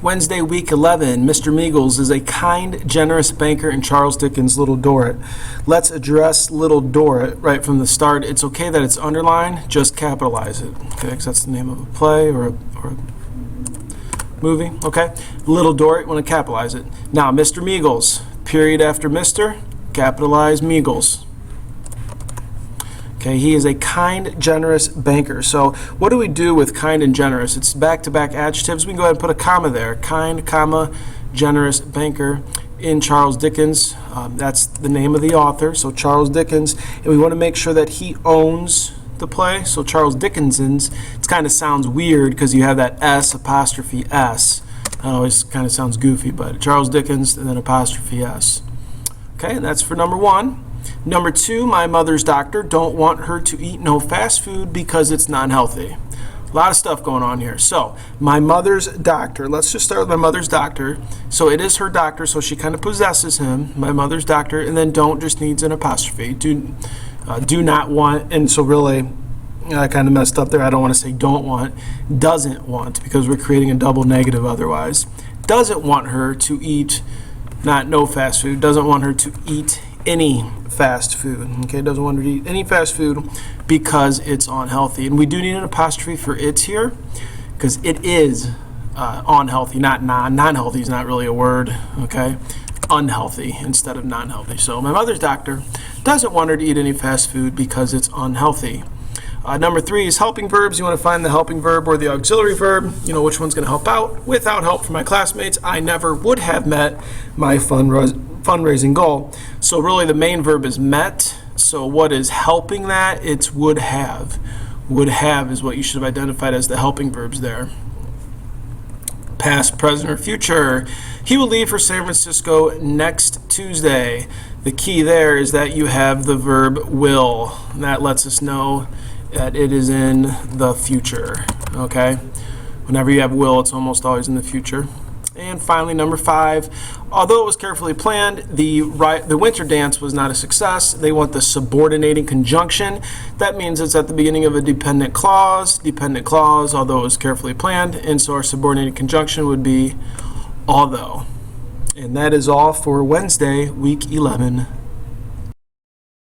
Wednesday, week 11, Mr. Meagles is a kind, generous banker in Charles Dickens' Little Dorrit. Let's address Little Dorrit right from the start. It's okay that it's underlined, just capitalize it, okay, because that's the name of a play or a movie, okay? Little Dorrit, want to capitalize it. Now, Mr. Meagles, period after Mr., capitalize Meagles. Okay, he is a kind, generous banker. So what do we do with kind and generous? It's back-to-back adjectives. We can go ahead and put a comma there. Kind, comma, generous banker in Charles Dickens. That's the name of the author, so Charles Dickens. And we want to make sure that he owns the play. So Charles Dickens's, it kind of sounds weird because you have that S apostrophe S. That always kind of sounds goofy, but Charles Dickens and then apostrophe S. Okay, and that's for number 1. Number 2, my mother's doctor. Don't want her to eat no fast food because it's non-healthy. A lot of stuff going on here. So, my mother's doctor. Let's just start with my mother's doctor. So, it is her doctor, so she kind of possesses him, my mother's doctor, and then don't just needs an apostrophe. Do not want, and so really, I kind of messed up there. I don't want to say don't want, doesn't want, because we're creating a double negative otherwise. Doesn't want her to eat, not no fast food, doesn't want her to eat any fast food, okay? Doesn't want her to eat any fast food because it's unhealthy. And we do need an apostrophe for it's here because it is unhealthy, not non-healthy is not really a word, okay? Unhealthy instead of non-healthy. So my mother's doctor doesn't want her to eat any fast food because it's unhealthy. Number 3 is helping verbs. You want to find the helping verb or the auxiliary verb. You know which one's going to help out. Without help from my classmates, I never would have met my fundraising goal. So really the main verb is met. So what is helping that? It's would have. Would have is what you should have identified as the helping verbs there. Past, present, or future. He will leave for San Francisco next Tuesday. The key there is that you have the verb will. And that lets us know that it is in the future, okay? Whenever you have will, it's almost always in the future. And finally, number 5, although it was carefully planned, the winter dance was not a success. They want the subordinating conjunction. That means it's at the beginning of a dependent clause, although it was carefully planned, and so our subordinating conjunction would be although. And that is all for Wednesday, week 11.